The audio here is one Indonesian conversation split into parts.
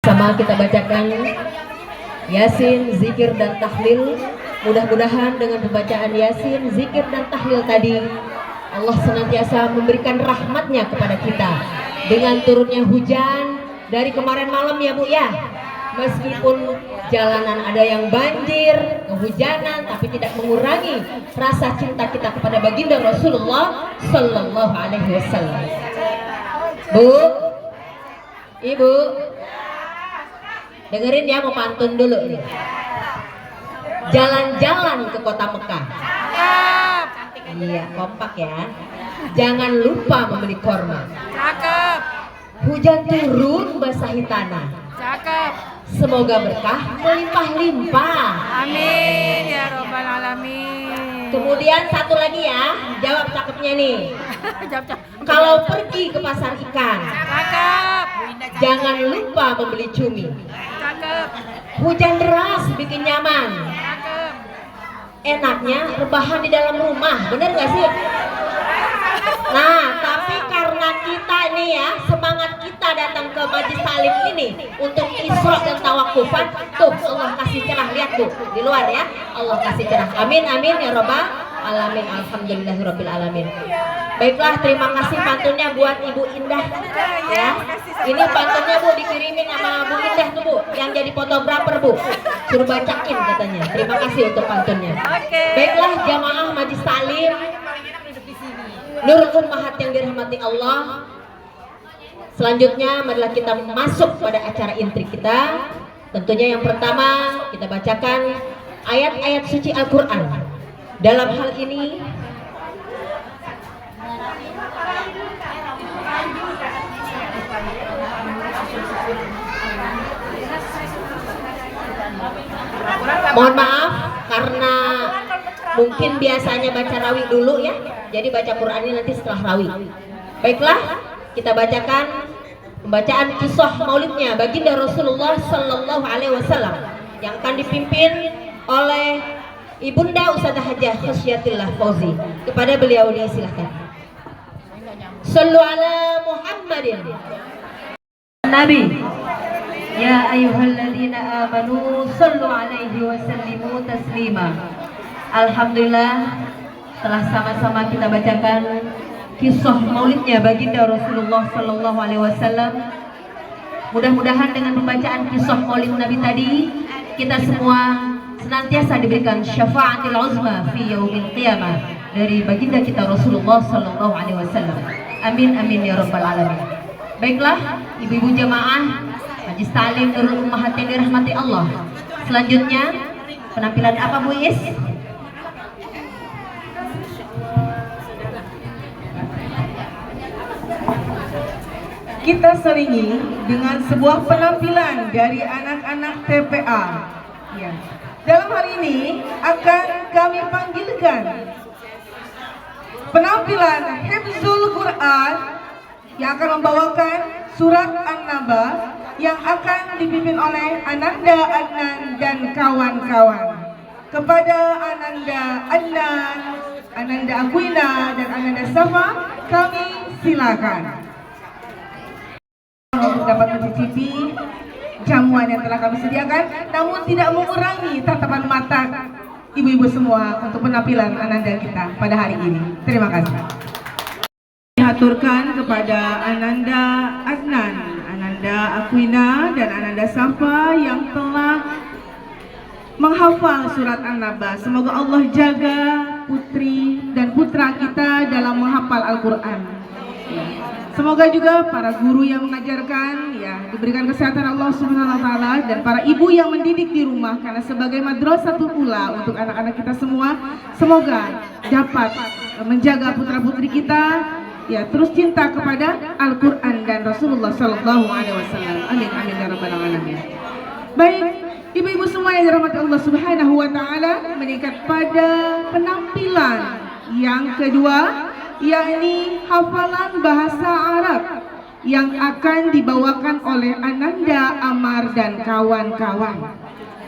Sama kita bacakan Yasin, zikir dan tahlil. Mudah-mudahan dengan pembacaan Yasin, zikir dan tahlil tadi Allah senantiasa memberikan rahmatnya kepada kita. Dengan turunnya hujan dari kemarin malam ya Bu ya, meskipun jalanan ada yang banjir, kehujanan, tapi tidak mengurangi rasa cinta kita kepada baginda Rasulullah Sallallahu Alaihi Wasallam. Bu, Ibu, dengerin ya, mau pantun dulu nih. Jalan-jalan ke kota Mekah. Iya, kompak ya. Jangan lupa membeli korma. Cakep. Hujan turun basahi tanah. Cakep. Semoga berkah melimpah-limpah. Amin ya robbal alamin. Kemudian satu lagi ya, jawab cakepnya nih. Kalau pergi ke pasar ikan, Cakep. jangan lupa membeli cumi. Cakep. Hujan deras bikin nyaman. Cakep. Enaknya rebahan di dalam rumah, bener gak sih? Nah, tapi karena kita nih ya, semangat kita datang ke Majlis Taklim ini untuk isra dan tawakufan, tuh Allah kasih cerah, lihat tuh di luar ya, Allah kasih cerah. Amin amin ya robbal alamin, alhamdulillahirabbil alamin. Baiklah, terima kasih pantunnya buat Ibu Indah ya. Ini pantunnya Bu dikirimin sama Bu Indah tuh Bu, yang jadi fotografer Bu. Suruh bacakin katanya. Terima kasih untuk pantunnya. Baiklah jamaah Majlis Taklim Nurul Ummahat yang dirahmati Allah. Selanjutnya marilah kita masuk pada acara intrik kita. Tentunya yang pertama kita bacakan ayat-ayat suci Al-Quran. Dalam hal ini mohon maaf karena mungkin biasanya baca rawi dulu ya, jadi baca Qurannya nanti setelah rawi. Baiklah, kita bacakan pembacaan kisah maulidnya baginda Rasulullah Sallallahu Alaihi Wasallam yang akan dipimpin oleh Ibunda Ustadzah Hajah Khasyatillah Fauzi. Kepada beliau disilahkan. Sallu ala Muhammadin Nabi. Ya ayyuhalladzina amanu sallu alaihi wa sallimu taslima. Alhamdulillah, telah sama-sama kita bacakan kisah maulidnya baginda Rasulullah Sallallahu Alaihi Wasallam. Mudah-mudahan dengan pembacaan kisah maulid Nabi tadi, kita semua senantiasa diberikan syafaatil uzma fi yaumil qiyamah dari baginda kita Rasulullah Sallallahu Alaihi Wasallam. Amin amin ya rabbal alamin. Baiklah, ibu-ibu jamaah Majlis Taklim Nurul Ummahat yang dirahmati Allah. Selanjutnya penampilan apa Bu Is? Kita selingi dengan sebuah penampilan dari anak-anak TPA. Ya. Dalam hal ini akan kami panggilkan penampilan Hifzul Quran yang akan membawakan surat An-Naba yang akan dipimpin oleh Ananda Adnan dan kawan-kawan. Kepada Ananda Adnan, Ananda Akwina dan Ananda Safa, kami silakan untuk dapat mencicipi jamuan yang telah kami sediakan, namun tidak mengurangi tatapan mata ibu-ibu semua untuk penampilan Ananda kita pada hari ini. Terima kasih. Diaturkan kepada Ananda Adnan, Ananda Akwina dan Ananda Safa yang telah menghafal surat An-Naba. Semoga Allah jaga putri dan putra kita dalam menghafal Al-Quran. Semoga juga para guru yang mengajarkan ya diberikan kesehatan Allah Subhanahu wa taala, dan para ibu yang mendidik di rumah, karena sebagai madrasatul ula untuk anak-anak kita semua, semoga dapat menjaga putra-putri kita ya terus cinta kepada Al-Qur'an dan Rasulullah sallallahu alaihi wasallam. Amin amin ya rabbal alamin. Baik, ibu-ibu semua yang dirahmati Allah Subhanahu wa taala, meningkat pada penampilan yang kedua, yakni hafalan bahasa Arab yang akan dibawakan oleh Ananda Amar dan kawan-kawan.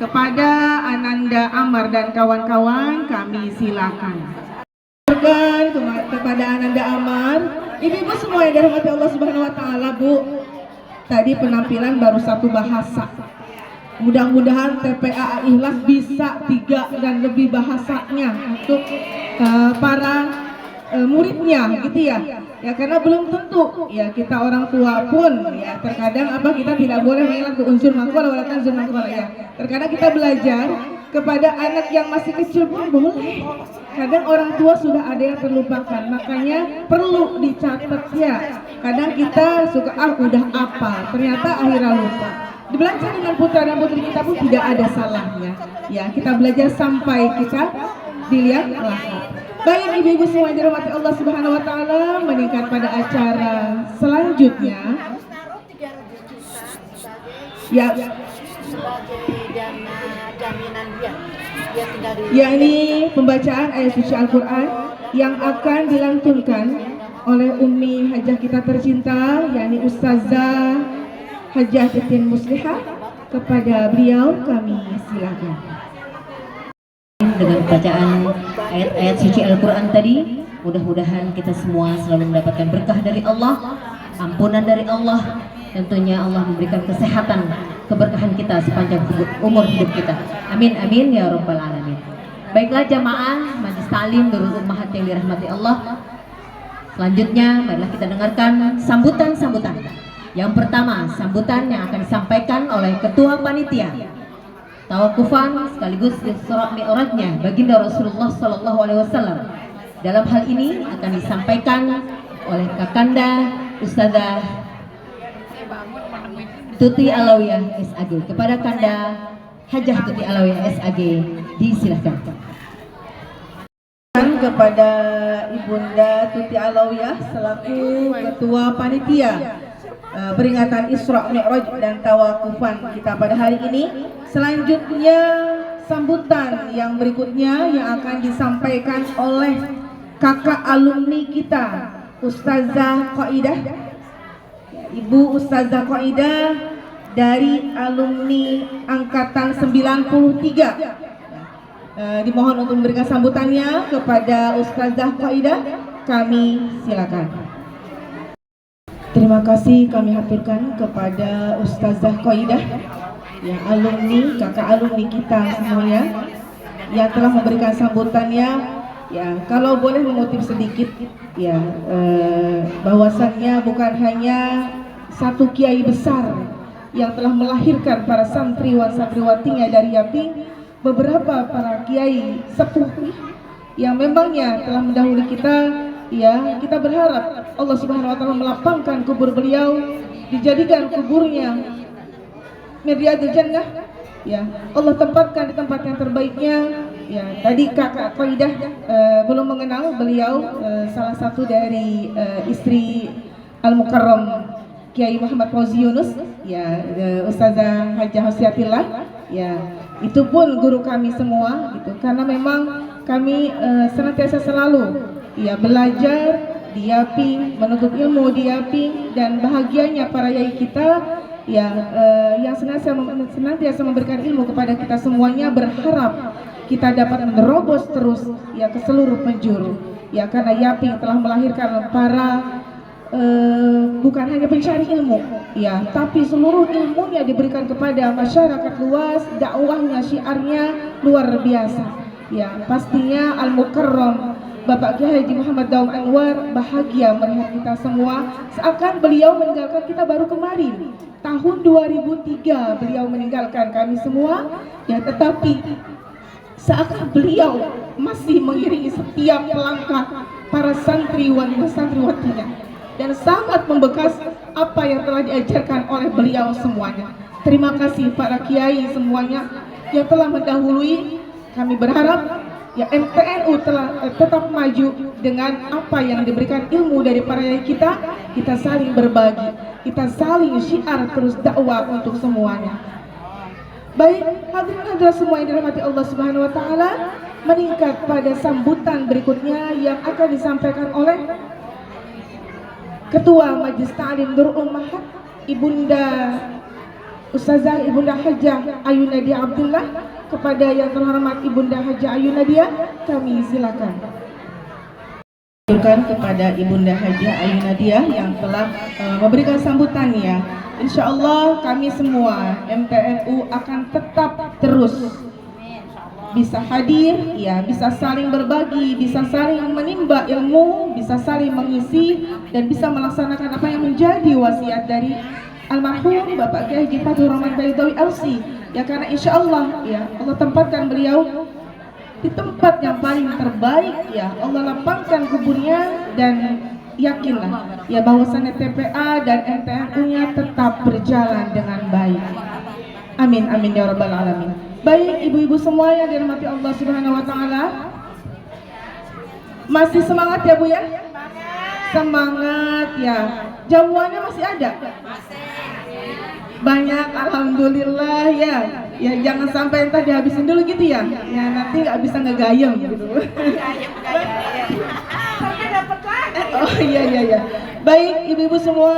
Kepada Ananda Amar dan kawan-kawan, kami silakan. Kepada Ananda Amar, ibu-ibu semua yang dirahmati Allah Subhanahu wa taala, Bu, tadi penampilan baru satu bahasa. Mudah-mudahan TPA Ikhlas bisa 3 dan lebih bahasanya untuk para muridnya gitu ya. Ya karena belum tentu ya kita orang tua pun ya terkadang kita tidak boleh mengelak unsur makhluk walaupun unsur makhluk ya. Terkadang kita belajar kepada anak yang masih kecil pun boleh. Kadang orang tua sudah ada yang terlupakan, makanya perlu dicatat ya. Kadang kita suka udah apa, ternyata akhirnya lupa. Belajar dengan putra dan putri kita pun tidak ada salahnya. Ya kita belajar sampai kita dilihat lahir. Baik ibu-ibu semua yang dirahmati Allah Subhanahu wa taala, meningkat pada acara selanjutnya. Ya. Ya ini pembacaan ayat suci Al-Qur'an yang akan dilantunkan oleh Ummi Hajah kita tercinta, yakni Ustazah Hajah Titin Muslihah. Kepada beliau kami silakan. Dengan bacaan ayat-ayat suci Al-Quran tadi, mudah-mudahan kita semua selalu mendapatkan berkah dari Allah, ampunan dari Allah, tentunya Allah memberikan kesehatan, keberkahan kita sepanjang umur hidup kita. Amin amin ya rabbal alamin. Baiklah jamaah Majelis Ta'lim Nurul Ummahat yang dirahmati Allah, selanjutnya marilah kita dengarkan sambutan-sambutan. Yang pertama, sambutan yang akan disampaikan oleh Ketua Panitia Tawakufan sekaligus Isra Mi'rajnya baginda Rasulullah Sallallahu Alaihi Wasallam. Dalam hal ini akan disampaikan oleh Kakanda Ustazah Tuti Alawiyah SAG. Kepada Kanda Hajah Tuti Alawiyah SAG disilahkan. Kepada Ibunda Tuti Alawiyah selaku Ketua Panitia peringatan Isra Mi'raj dan Tawakufan kita pada hari ini. Selanjutnya sambutan yang berikutnya yang akan disampaikan oleh kakak alumni kita Ustazah Qaidah, Ibu Ustazah Qaidah dari alumni angkatan 93. Dimohon untuk memberikan sambutannya kepada Ustazah Qaidah, kami silakan. Terima kasih kami haturkan kepada Ustazah Qaidah yang alumni, kakak alumni kita semuanya yang telah memberikan sambutannya. Ya, kalau boleh mengutip sedikit ya, bahwasannya bukan hanya satu kiai besar yang telah melahirkan para santriwan santriwatinya dari Yaping, beberapa para kiai sepuh yang memangnya telah mendahului kita. Ya, kita berharap Allah Subhanahu wa taala melapangkan kubur beliau, dijadikan kuburnya Mirriyadul Jannah. Ya, Allah tempatkan di tempat yang terbaiknya. Ya, tadi kakak Qaidah belum mengenal beliau, salah satu dari istri Al-Mukarram Kiai Muhammad Fauzi Yunus, ya, Ustazah Hajah Hosiatillah. Ya, itu pun guru kami semua gitu. Karena memang kami senantiasa selalu ya belajar di Yaping, menuntut ilmu di Yaping, dan bahagianya para yai kita ya yang senantiasa memberikan ilmu kepada kita semuanya, berharap kita dapat menerobos terus ya ke seluruh penjuru ya, karena Yaping telah melahirkan para bukan hanya pencari ilmu ya, tapi seluruh ilmunya diberikan kepada masyarakat luas, dakwahnya, syiarnya luar biasa ya. Pastinya Al-Mukarram Bapak Kiai Haji Muhammad Daum Anwar bahagia melihat kita semua, seakan beliau meninggalkan kita baru kemarin tahun 2003 beliau meninggalkan kami semua ya, tetapi seakan beliau masih mengiringi setiap langkah para santriwan dan santriwatinya, dan sangat membekas apa yang telah diajarkan oleh beliau semuanya. Terima kasih para kiai semuanya yang telah mendahului. Kami berharap ya MTNU telah tetap maju dengan apa yang diberikan ilmu dari para yai kita. Kita saling berbagi, kita saling syiar terus dakwah untuk semuanya. Baik, hadirin hadirat semua yang dirahmati Allah Subhanahu wa taala, meningkat pada sambutan berikutnya yang akan disampaikan oleh Ketua Majelis Ta'lim Nurul Ummahat Ibunda Ustazah Ibunda Hajah Ayu Nadia Abdullah. Kepada yang terhormat Ibunda Hajah Ayu Nadia, kami silakan. Kepada Ibunda Hajah Ayu Nadiah yang telah memberikan sambutannya. Insya Allah kami semua MTNU akan tetap terus bisa hadir, ya, bisa saling berbagi, bisa saling menimba ilmu, bisa saling mengisi dan bisa melaksanakan apa yang menjadi wasiat dari almarhum Bapak Kiai Haji Fathur Rahman Baidawi LC. Ya, karena insya Allah ya Allah tempatkan beliau di tempat yang paling terbaik, ya Allah lapangkan kuburnya dan yakinlah ya bahwasannya TPA dan MTNU-nya tetap berjalan dengan baik. Amin amin ya rabbal alamin. Baik ibu-ibu semua yang dirahmati Allah Subhanahu wa taala. Masih semangat ya Bu ya? Semangat ya. Jamuannya masih ada? Banyak, alhamdulillah ya. Ya jangan sampai entah dihabisin dulu gitu ya. Ya nanti nggak bisa ngegayem gitu. Oh iya. Baik ibu-ibu semua,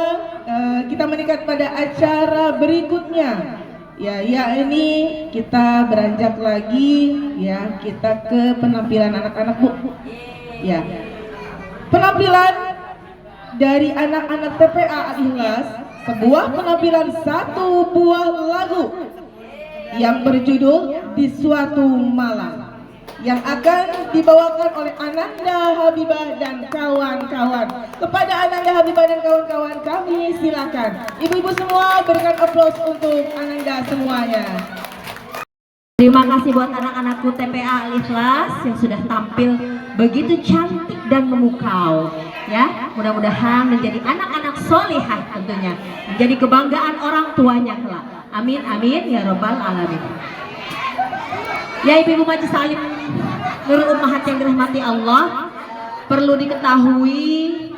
kita meningkat pada acara berikutnya. Ya ini kita beranjak lagi ya, kita ke penampilan anak-anak Bu. Ya. Penampilan dari anak-anak TPA Al-Ikhlas, sebuah penampilan satu buah lagu yang berjudul Di Suatu Malam yang akan dibawakan oleh Ananda Habibah dan kawan-kawan. Kepada Ananda Habibah dan kawan-kawan kami silakan. Ibu-ibu semua berikan aplaus untuk Ananda semuanya. Terima kasih buat anak-anakku TPA Al-Ikhlas yang sudah tampil begitu cantik dan memukau. Ya, mudah-mudahan menjadi anak-anak solihah tentunya, menjadi kebanggaan orang tuanya kelak. Amin amin ya robbal alamin. Ya ibu-ibu majelis salim Nurul Ummahat yang dirahmati Allah, perlu diketahui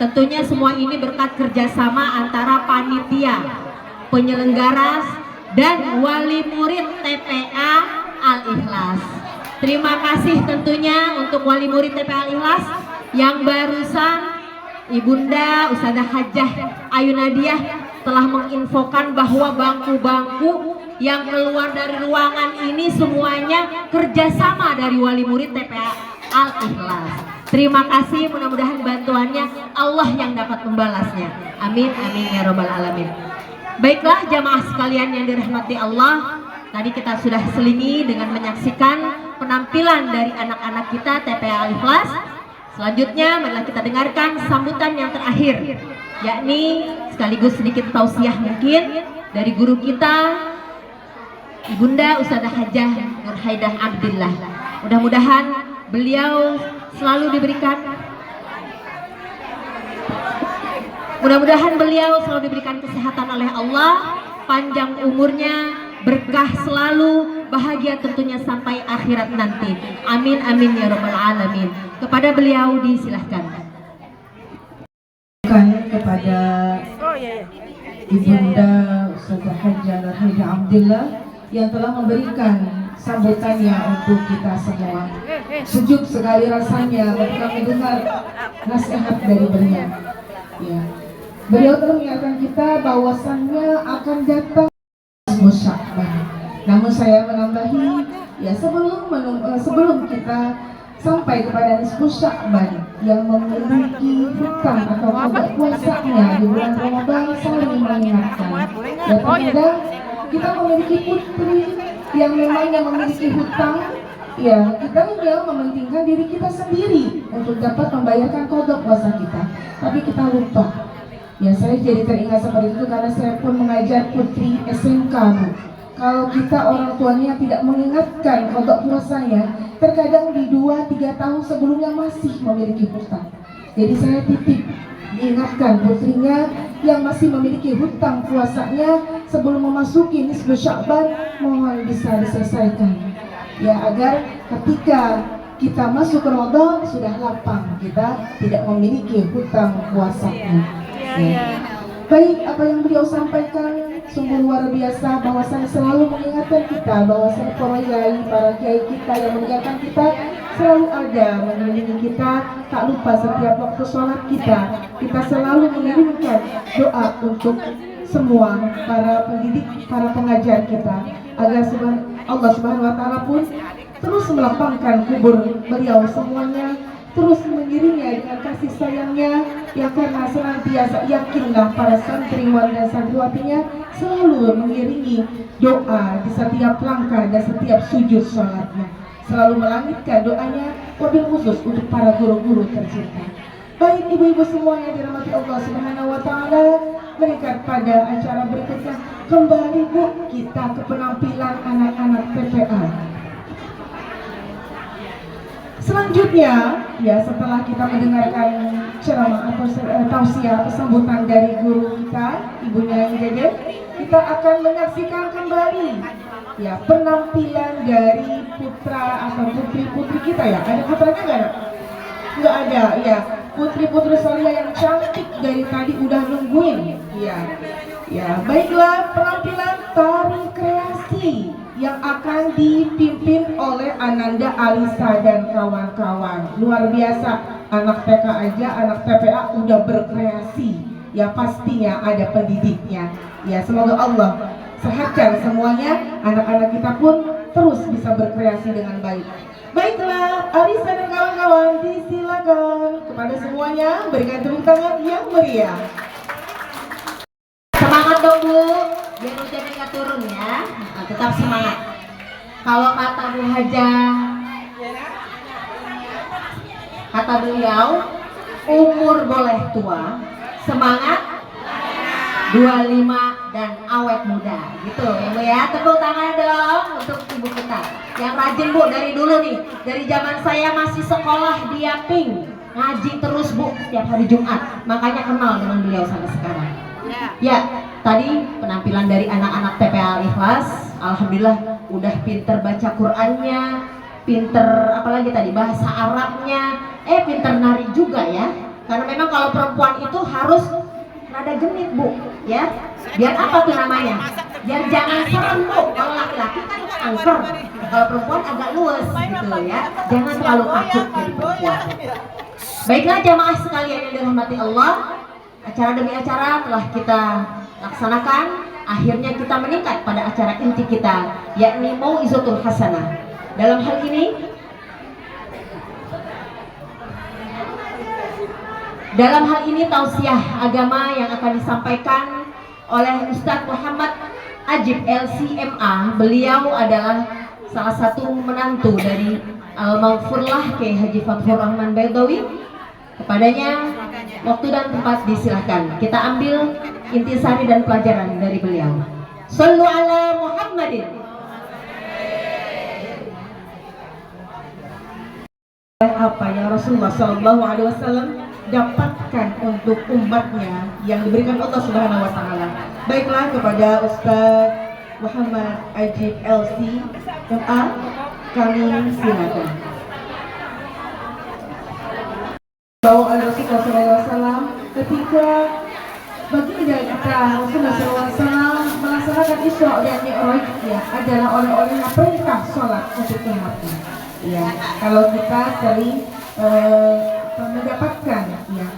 tentunya semua ini berkat kerjasama antara panitia, penyelenggara dan wali murid TPA Al-Ikhlas. Terima kasih tentunya untuk wali murid TPA Al-Ikhlas yang barusan Ibunda Ustazah Hajah Ayu Nadiah telah menginfokan bahwa bangku-bangku yang keluar dari ruangan ini semuanya kerjasama dari wali murid TPA Al-Ikhlas. Terima kasih, mudah-mudahan bantuannya Allah yang dapat membalasnya. Amin amin ya robbal alamin. Baiklah jamaah sekalian yang dirahmati Allah, tadi kita sudah selingi dengan menyaksikan penampilan dari anak-anak kita TPA Al-Ikhlas. Selanjutnya marilah kita dengarkan sambutan yang terakhir, yakni sekaligus sedikit tausiah mungkin dari guru kita Ibunda Ustazah Hajah Nur Haidah Abdillah. Mudah-mudahan beliau selalu diberikan kesehatan oleh Allah, panjang umurnya, berkah selalu, bahagia tentunya sampai akhirat nanti. Amin amin ya rabbal alamin. Kepada beliau disilahkan. Kepada Ibunda Ustazah Hajah Nur Haidah Abdillah yang telah memberikan sambutannya untuk kita semua. Sejuk sekali rasanya ketika mendengar nasihat dari beliau. Ya. Beliau telah mengingatkan kita bahwasannya akan datang Sya'ban. Namun saya menambahi, ya sebelum kita sampai kepada nisfu Sya'ban yang memiliki hutang atau kodok puasanya di bulan Ramadan, saling mengingatkan. Dan terkadang kita memiliki putri yang memangnya memiliki hutang, ya kita mementingkan diri kita sendiri untuk dapat membayarkan kodok puasa kita, tapi kita lupa. Ya saya jadi teringat seperti itu karena saya pun mengajar putri SMK Bu. Kalau kita orang tuanya tidak mengingatkan kodok puasanya, terkadang di 2-3 tahun sebelumnya masih memiliki hutang. Jadi saya titip diingatkan putrinya yang masih memiliki hutang puasanya sebelum memasuki nisfu Sya'ban, mohon bisa diselesaikan. Ya agar ketika kita masuk ke Ramadan sudah lapang, kita tidak memiliki hutang puasanya. Ya. Baik, apa yang beliau sampaikan sungguh luar biasa, bahwasanya selalu mengingatkan kita bahwasanya para kiai kita yang mengingatkan kita selalu ada mengiringi kita. Tak lupa setiap waktu sholat kita selalu mengirimkan doa untuk semua para pendidik, para pengajar kita, agar Allah Subhanahu wa taala pun terus melapangkan kubur beliau semuanya terus mengiringnya dengan kasih sayangnya, yang karena senantiasa yakinlah para santriwan dan santriwatinya selalu mengiringi doa di setiap langkah dan setiap sujud sholatnya, selalu melangitkan doanya, wabil khusus untuk para guru-guru tercinta. Baik ibu-ibu semua yang dirahmati Allah Subhanahu wa Ta'ala, meningkat pada acara berikutnya. Kembali Bu, kita ke penampilan anak-anak PPA. Selanjutnya, ya setelah kita mendengarkan ceramah atau tausiah sambutan dari guru kita, Ibunya yang Jeje, kita akan menyaksikan kembali ya penampilan dari putra atau putri-putri kita ya. Ada putranya nggak ada? Nggak ada, ya. Putri-putri Solihah yang cantik dari tadi udah nungguin, ya. Ya, baiklah, penampilan tari kreasi yang akan dipimpin oleh Ananda Alisa dan kawan-kawan. Luar biasa, anak TK aja, anak TPA udah berkreasi. Ya pastinya ada pendidiknya. Ya semoga Allah sehatkan semuanya, anak-anak kita pun terus bisa berkreasi dengan baik. Baiklah, Alisa dan kawan-kawan disilakan kepada semuanya berikan tepuk tangan yang meriah. Semangat dong Bu, biar hujannya nggak turun ya. Nah, tetap semangat. Kalau kata Bu Haja, kata beliau, umur boleh tua, semangat 25 dan awet muda. Gitu ya Bu ya. Tepuk tangan dong untuk ibu kita yang rajin Bu dari dulu nih. Dari zaman saya masih sekolah di Yaping, ngaji terus Bu setiap hari Jumat. Makanya kenal dengan beliau sampai sekarang. Ya, tadi penampilan dari anak-anak TPA Al-Ikhlas, alhamdulillah udah pinter baca Qur'annya, pinter apalagi tadi bahasa Arabnya, pinter nari juga ya. Karena memang kalau perempuan itu harus rada genit Bu, ya. Biar apa tuh namanya? Biar jangan serem Bu. Kalau laki-laki kan angker, kalau perempuan agak luas gitu ya. Jangan terlalu takut jadi perempuan. Baiklah jamaah sekalian yang dirahmati Allah, acara demi acara telah kita laksanakan. Akhirnya kita meningkat pada acara inti kita, yakni Mau'izatul Hasanah. Dalam hal ini tausiah agama yang akan disampaikan oleh Ustadz Muhammad Ajib LCMA. Beliau adalah salah satu menantu dari Al-Maghfurlah Kiai Haji Fathur Rahman Baidawi. Kepadanya waktu dan tempat disilahkan. Kita ambil intisari dan pelajaran dari beliau. Shallu ala Muhammadin. Apa yang Rasulullah SAW dapatkan untuk umatnya yang diberikan Allah Subhanahu wa Ta'ala. Baiklah, kepada Ustaz Muhammad Ajib LCMA kami silakan. Bahwa Rasulullah SAW ketika baginda kita Rasulullah SAW melaksanakan Isra dan Mi'raj ya adalah orang-orang yang perintah sholat untuk umatnya. Ya, kalau kita sering mendapatkan ya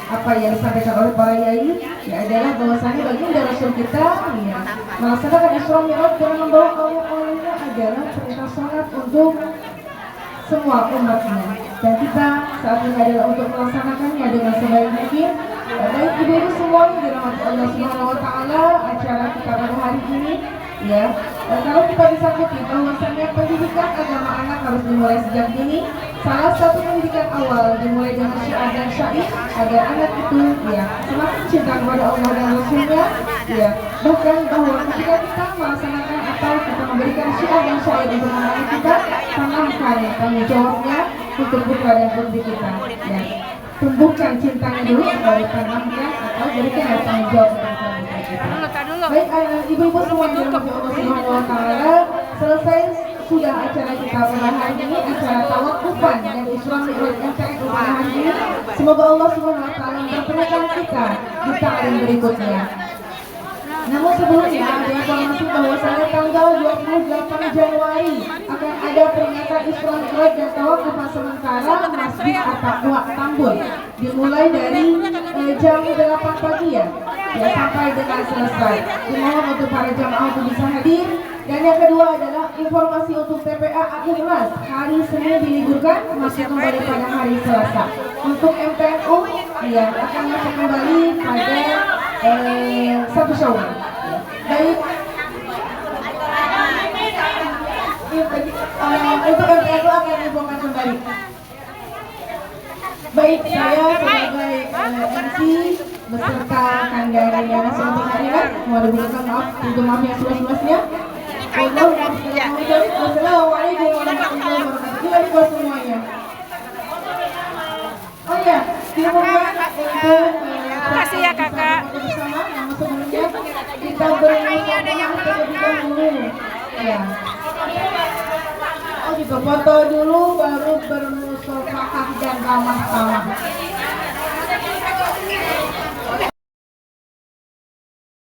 apa yang disampaikan oleh para yai ya adalah bahwasanya baginda Rasul kita ya melaksanakan Isra Mi'raj dengan membawa oleh-olehnya adalah perintah sholat untuk semua umatnya, dan kita saat ini adalah untuk melaksanakannya dengan sebaik mungkin. Baik ibu-ibu semua yang dirahmati Allah Subhanahu wa Ta'ala, acara kita pada hari ini ya, kalau kita bisa kutip bahwasanya pendidikan agama anak harus dimulai sejak dini. Salah satu pendidikan awal dimulai dengan syiar dan syair agar anak itu ya semakin cinta kepada Allah dan Rasulnya ya, bahkan bahwa ketika kita melaksanakan atau kita memberikan syiar dan syair untuk anak kita, tanamkan tanggung jawabnya untuk putra dan putri kita ya. Tumbuhkan cintanya dulu baru tanamkan atau berikan tanggung jawab kepada putra kita. Baik ibu-ibu semua yang dirahmati Allah Subhanahu wa Ta'ala, selesai sudah acara kita pada hari ini, acara tawakufan dan Isra Mi'raj MTS pada hari ini. Semoga Allah Subhanahu wa Ta'ala mempertemukan kita di tahun berikutnya. Namun sebelumnya ada informasi bahwasanya tanggal 28 Januari akan ada peringatan Isra Mi'raj dan tawakufan sementara Masjid At-Taqwa Tambun, dimulai dari jam 8 pagi ya sampai dengan selesai. Dimohon untuk para jamaah untuk bisa hadir, dan yang kedua adalah informasi untuk TPA Akumlas. Hari Senin diliburkan, masih kembali pada hari Selasa. Untuk MTNU, ya akan masuk kembali pada 1 Syawal. Baik. Untuk MTNU akan dibuka kembali. Baik, saya sebagai MC beserta Kandarinya Sunting Harian mohon diberikan maaf, pintu maaf yang seluas-luasnya. Wassalamualaikum warahmatullahi wabarakatuh. Gimana buat semuanya? Oh ya, diumumkan untuk Makasih ya, Kakak. bersama nama sebelumnya kita bermusawarah terlebih dahulu. Ya. Oh gitu, foto dulu baru bermusawarah dan ramah-tamah.